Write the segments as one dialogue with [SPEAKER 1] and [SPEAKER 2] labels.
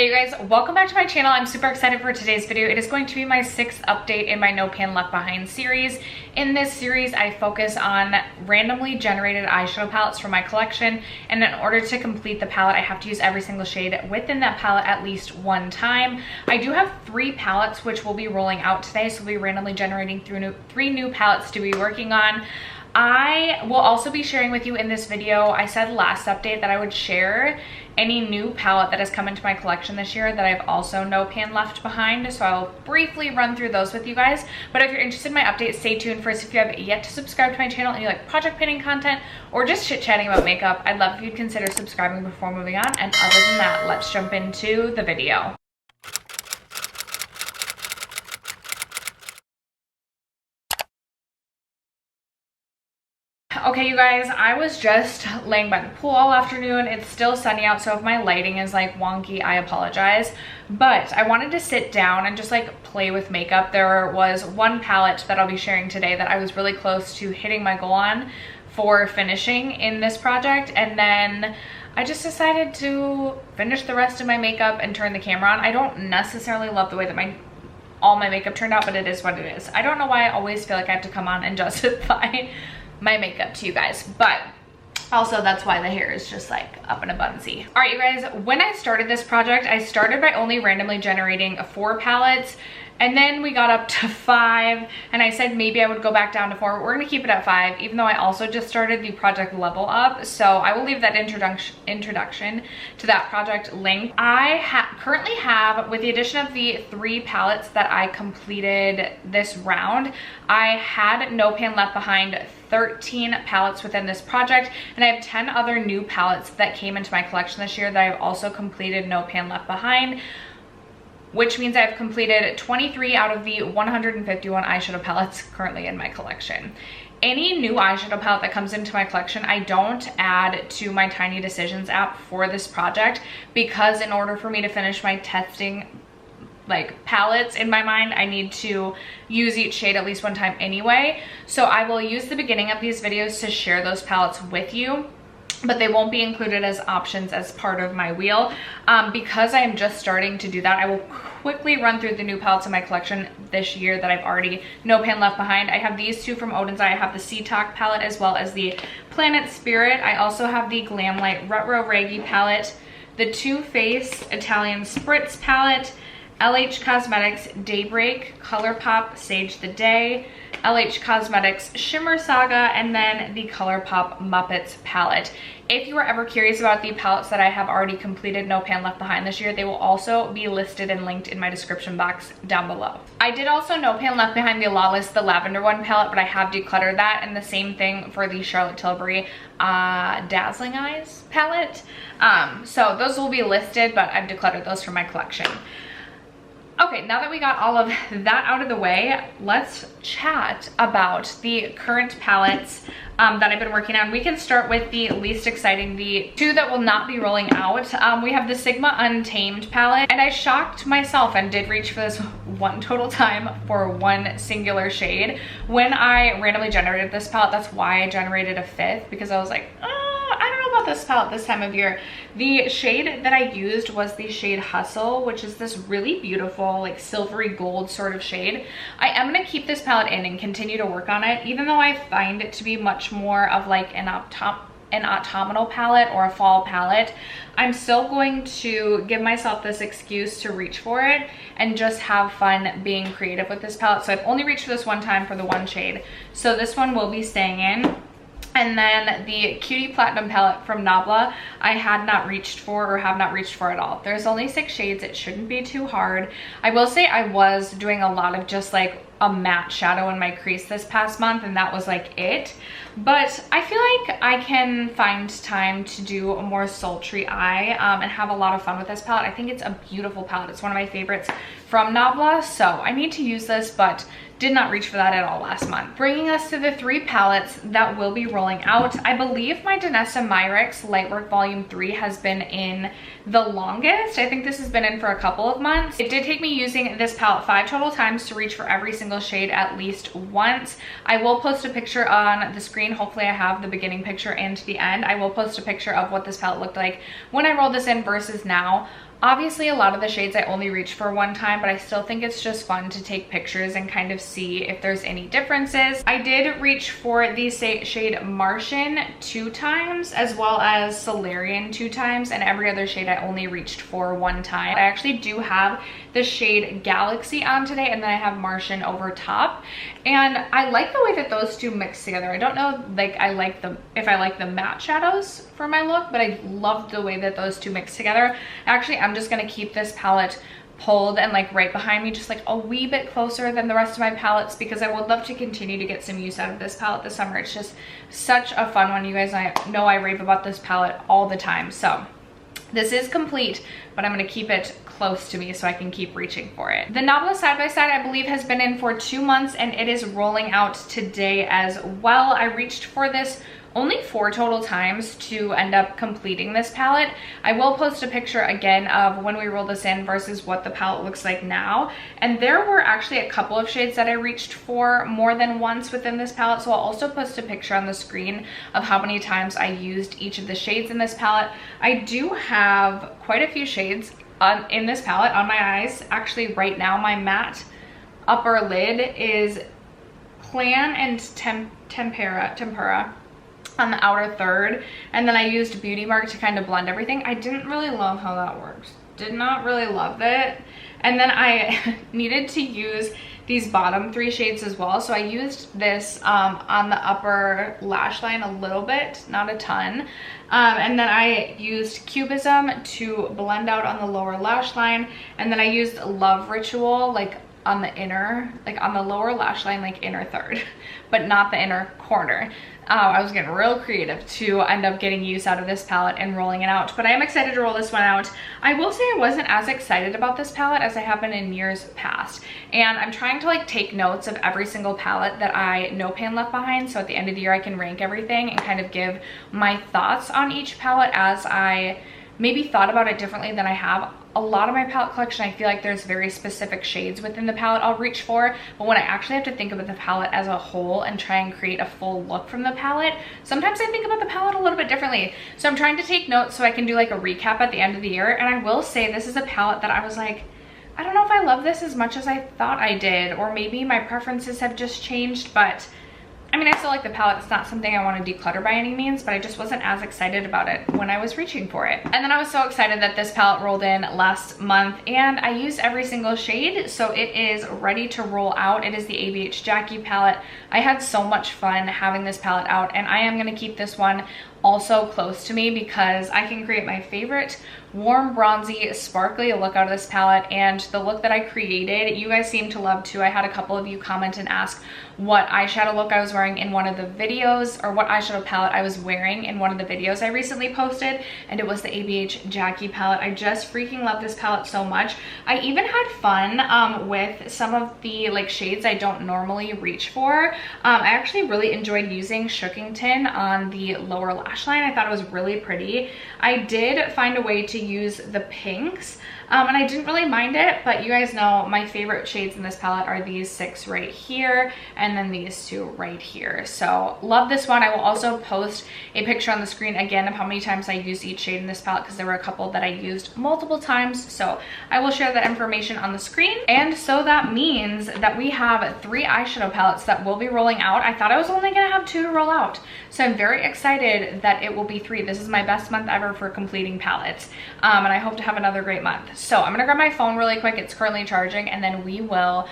[SPEAKER 1] Hey you guys, welcome back to my channel. I'm super excited for today's video. It is going to be my 6th update in my No Pan Left Behind series. In this series, I focus on randomly generated eyeshadow palettes from my collection, and in order to complete the palette, I have to use every single shade within that palette at least one time. I do have 3 palettes which will be rolling out today, so we'll be randomly generating 3 new palettes to be working on. I will also be sharing with you in this video, I said last update that I would share any new palette that has come into my collection this year that I've also no pan left behind. So I'll briefly run through those with you guys. But if you're interested in my update, stay tuned. First, if you have yet to subscribe to my channel and you like project painting content or just chit-chatting about makeup, I'd love if you'd consider subscribing before moving on. And other than that, let's jump into the video. Okay, you guys, I was just laying by the pool all afternoon. It's still sunny out, so if my lighting is like wonky, I apologize. But I wanted to sit down and just like play with makeup. There was one palette that I'll be sharing today that I was really close to hitting my goal on for finishing in this project, and then I just decided to finish the rest of my makeup and turn the camera on. I don't necessarily love the way that all my makeup turned out, but it is what it is. I don't know why I always feel like I have to come on and justify my makeup to you guys, but also that's why the hair is just like up in a bunsy. All right, you guys, when I started this project, I started by only randomly generating 4 palettes, and then we got up to 5, and I said maybe I would go back down to 4. We're gonna keep it at 5, even though I also just started the project level up, so I will leave that introduction to that project link. I currently have, with the addition of the 3 palettes that I completed this round, I had no pan left behind 13 palettes within this project, and I have 10 other new palettes that came into my collection this year that I've also completed no pan left behind, which means I've completed 23 out of the 151 eyeshadow palettes currently in my collection. Any new eyeshadow palette that comes into my collection, I don't add to my Tiny Decisions app for this project, because in order for me to finish my testing like palettes in my mind, I need to use each shade at least one time anyway. So I will use the beginning of these videos to share those palettes with you, but they won't be included as options as part of my wheel. Because I am just starting to do that, I will quickly run through the new palettes in my collection this year that I've already no pan left behind. I have these 2 from Oden's. I have the Sea Talk palette as well as the Planet Spirit. I also have the Glamlite Ruh Roh Raggy palette, the Too Faced Italian Spritz palette, LH Cosmetics Daybreak, ColourPop Sage the Day, LH Cosmetics Shimmer Saga, and then the ColourPop Muppets palette. If you are ever curious about the palettes that I have already completed no pan left behind this year, they will also be listed and linked in my description box down below. I did also no pan left behind the Lawless, the Lavender one palette, but I have decluttered that, and the same thing for the Charlotte Tilbury Dazzling Eyes palette. So those will be listed, but I've decluttered those from my collection. Okay, now that we got all of that out of the way, let's chat about the current palettes that I've been working on. We can start with the least exciting, the 2 that will not be rolling out. We have the Sigma Untamed palette, and I shocked myself and did reach for this one total time for one singular shade. When I randomly generated this palette, that's why I generated a 5th, because I was like, I don't know about this palette this time of year. The shade that I used was the shade Hustle, which is this really beautiful like silvery gold sort of shade. I am going to keep this palette in and continue to work on it, even though I find it to be much more of like an autumnal palette or a fall palette. I'm still going to give myself this excuse to reach for it and just have fun being creative with this palette. So I've only reached for this one time for the one shade, so this one will be staying in. And then the Cutie Platinum palette from Nabla, I had not reached for, or have not reached for at all. There's only 6 shades, it shouldn't be too hard. I will say I was doing a lot of just like a matte shadow in my crease this past month, and that was like it. But I feel like I can find time to do a more sultry eye and have a lot of fun with this palette. I think it's a beautiful palette. It's one of my favorites from Nabla, so I need to use this, but did not reach for that at all last month. Bringing us to the 3 palettes that will be rolling out. I believe my Danessa Myricks Lightwork Volume 3 has been in the longest. I think this has been in for a couple of months. It did take me using this palette 5 total times to reach for every single shade at least once. I will post a picture on the screen. Hopefully I have the beginning picture and the end. I will post a picture of what this palette looked like when I rolled this in versus now. Obviously, a lot of the shades I only reach for one time, but I still think it's just fun to take pictures and kind of see if there's any differences. I did reach for the shade Martian 2 times, as well as Solarian 2 times, and every other shade I only reached for 1 time. I actually do have the shade Galaxy on today, and then I have Martian over top. And I like the way that those two mix together. I don't know, like, if I like the matte shadows for my look, but I love the way that those two mix together. Actually, I'm just gonna keep this palette pulled and like right behind me, just like a wee bit closer than the rest of my palettes, because I would love to continue to get some use out of this palette this summer. It's just such a fun one. You guys know I rave about this palette all the time. So this is complete, but I'm gonna keep it close to me so I can keep reaching for it. The Nabla side by side, I believe, has been in for 2 months, and it is rolling out today as well. I reached for this only 4 total times to end up completing this palette. I will post a picture again of when we roll this in versus what the palette looks like now. And there were actually a couple of shades that I reached for more than once within this palette. So I'll also post a picture on the screen of how many times I used each of the shades in this palette. I do have quite a few shades in this palette on my eyes. Actually, right now, my matte upper lid is Plan and Tempera on the outer third, and then I used Beauty Mark to kind of blend everything. I didn't really love how that works. Did not really love it. And then I needed to use these bottom 3 shades as well. So I used this on the upper lash line a little bit, not a ton. And then I used Cubism to blend out on the lower lash line. And then I used Love Ritual like on the inner, like on the lower lash line, like inner third, but not the inner corner. I was getting real creative to end up getting use out of this palette and rolling it out, but I am excited to roll this one out. I will say I wasn't as excited about this palette as I have been in years past, and I'm trying to like take notes of every single palette that I no pan left behind, so at the end of the year I can rank everything and kind of give my thoughts on each palette as I maybe thought about it differently than I have. A lot of my palette collection, I feel like there's very specific shades within the palette I'll reach for, but when I actually have to think about the palette as a whole and try and create a full look from the palette, sometimes I think about the palette a little bit differently. So I'm trying to take notes so I can do like a recap at the end of the year. And I will say this is a palette that I was like, I don't know if I love this as much as I thought I did, or maybe my preferences have just changed, but I mean, I still like the palette. It's not something I want to declutter by any means, but I just wasn't as excited about it when I was reaching for it. And then I was so excited that this palette rolled in last month, and I used every single shade, so it is ready to roll out. It is the ABH Jackie palette. I had so much fun having this palette out, and I am going to keep this one also close to me because I can create my favorite warm, bronzy, sparkly look out of this palette. And the look that I created, you guys seem to love too. I had a couple of you comment and ask what eyeshadow look I was wearing in one of the videos, or what eyeshadow palette I was wearing in one of the videos I recently posted, and it was the ABH Jackie palette. I just freaking love this palette so much. I even had fun with some of the like shades I don't normally reach for. I actually really enjoyed using Shookington on the lower lash line. I thought it was really pretty. I did find a way to use the pinks, and I didn't really mind it, but you guys know my favorite shades in this palette are these 6 right here, and then these 2 right here. So love this one. I will also post a picture on the screen again of how many times I used each shade in this palette, because there were a couple that I used multiple times. So I will share that information on the screen. And so that means that we have 3 eyeshadow palettes that will be rolling out. I thought I was only gonna have 2 to roll out, so I'm very excited that it will be 3. This is my best month ever for completing palettes, and I hope to have another great month. So I'm gonna grab my phone really quick. It's currently charging, and then we will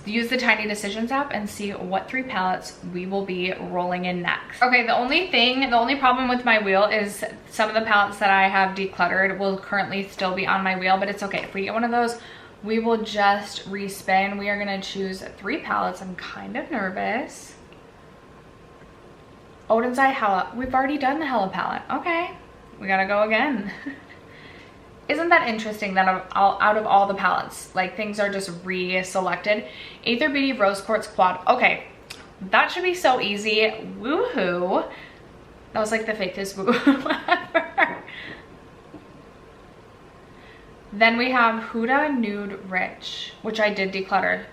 [SPEAKER 1] use the Tiny Decisions app and see what 3 palettes we will be rolling in next. Okay, the only problem with my wheel is some of the palettes that I have decluttered will currently still be on my wheel, but it's okay. If we get one of those, we will just respin. We are gonna choose 3 palettes. I'm kind of nervous. Oden's Eye Hela. We've already done the Hela palette. Okay, we gotta go again. Isn't that interesting that out of all the palettes, like things are just re-selected? Aether Beauty Rose Quartz Quad. Okay, that should be so easy. Woohoo. That was like the fakest woohoo ever. Then we have Huda Nude Rich, which I did declutter.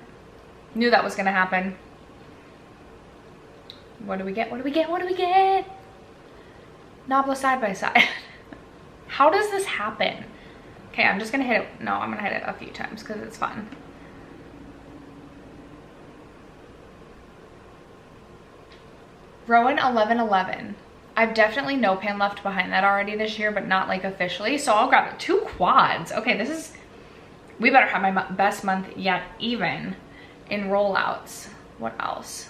[SPEAKER 1] Knew that was gonna happen. What do we get? What do we get? What do we get? Nabla Side by Side. How does this happen? Okay, I'm just gonna hit it. No, I'm gonna hit it a few times because it's fun. Rowan 1111. I've definitely no pan left behind that already this year, but not like officially. So I'll grab it. 2 quads. Okay, this is, we better have my best month yet even in rollouts. What else?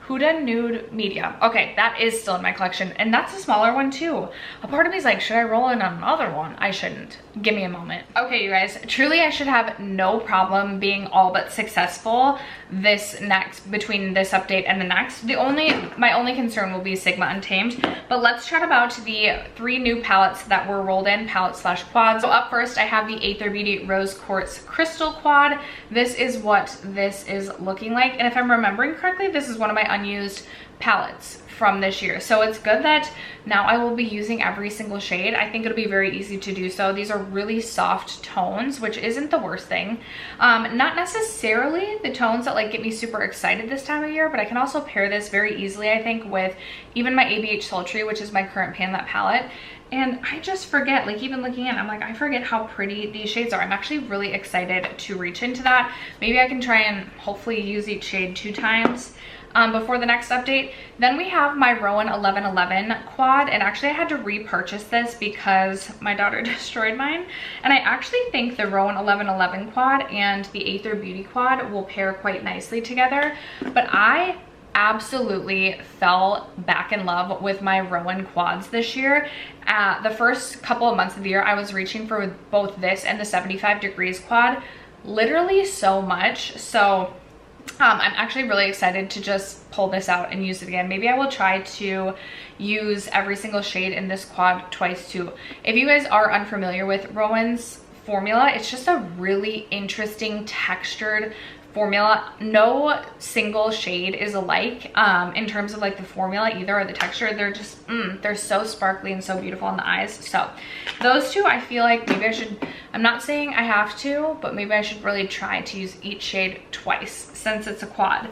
[SPEAKER 1] Huda Nude Medium. Okay, that is still in my collection, and that's a smaller one too. A part of me is like, should I roll in another one? I shouldn't. Give me a moment. Okay, you guys, truly I should have no problem being all but successful between this update and the next. My only concern will be Sigma Untamed, but let's chat about the 3 new palettes that were rolled in, palette/quads. So up first, I have the Aether Beauty Rose Quartz Crystal Quad. This is what this is looking like, and if I'm remembering correctly, this is one of my unused palettes from this year. So it's good that now I will be using every single shade. I think it'll be very easy to do so. These are really soft tones, which isn't the worst thing. Not necessarily the tones that like get me super excited this time of year, but I can also pair this very easily, I think, with even my ABH Sultry, which is my current Panlet palette. And I just forget, like even looking at it, I'm like, I forget how pretty these shades are. I'm actually really excited to reach into that. Maybe I can try and hopefully use each shade 2 times before the next update. Then we have my Rowan 1111 quad, and actually I had to repurchase this because my daughter destroyed mine. And I actually think the Rowan 1111 quad and the Aether Beauty quad will pair quite nicely together, but I absolutely fell back in love with my Rowan quads this year. The first couple of months of the year, I was reaching for both this and the 75 degrees quad literally so much. So I'm actually really excited to just pull this out and use it again. Maybe I will try to use every single shade in this quad twice too. If you guys are unfamiliar with Rowan's formula, it's just a really interesting textured formula. No single shade is alike in terms of like the formula either, or the texture. They're just they're so sparkly and so beautiful on the eyes. So those 2, I feel like maybe I should, I'm not saying I have to, but maybe I should really try to use each shade twice since it's a quad.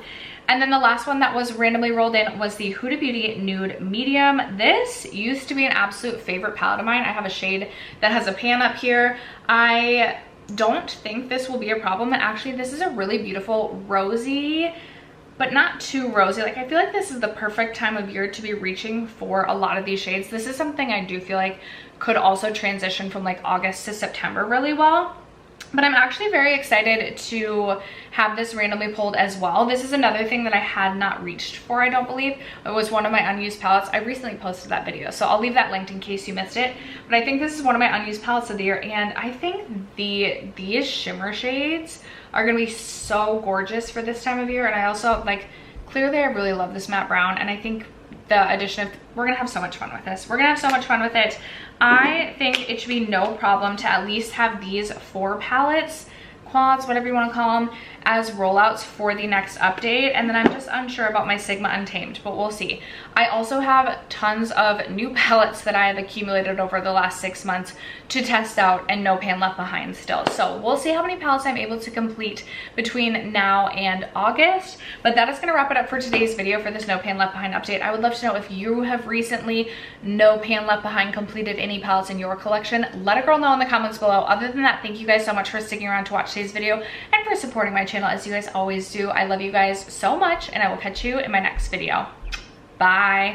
[SPEAKER 1] And then the last one that was randomly rolled in was the Huda Beauty Nude Medium. This used to be an absolute favorite palette of mine. I have a shade that has a pan up here. I don't think this will be a problem, and actually this is a really beautiful rosy, but not too rosy. Like I feel like this is the perfect time of year to be reaching for a lot of these shades. This is something I do feel like could also transition from like August to September really well. But I'm actually very excited to have this randomly pulled as well. This is another thing that I had not reached for, I don't believe. It was one of my unused palettes. I recently posted that video, so I'll leave that linked in case you missed it. But I think this is one of my unused palettes of the year, and I think these shimmer shades are gonna be so gorgeous for this time of year. And I also, like, clearly I really love this matte brown, and I think the addition of, we're gonna have so much fun with this. We're gonna have so much fun with it. I think it should be no problem to at least have these 4 palettes, quads, whatever you want to call them, as rollouts for the next update. And then I'm just unsure about my Sigma Untamed, but we'll see. I also have tons of new palettes that I have accumulated over the last 6 months to test out, and no pan left behind still. So we'll see how many palettes I'm able to complete between now and August. But that is going to wrap it up for today's video for this no pan left behind update. I would love to know if you have recently no pan left behind completed any palettes in your collection. Let a girl know in the comments below. Other than that, thank you guys so much for sticking around to watch today's video and for supporting my channel as you guys always do. I love you guys so much, and I will catch you in my next video. Bye.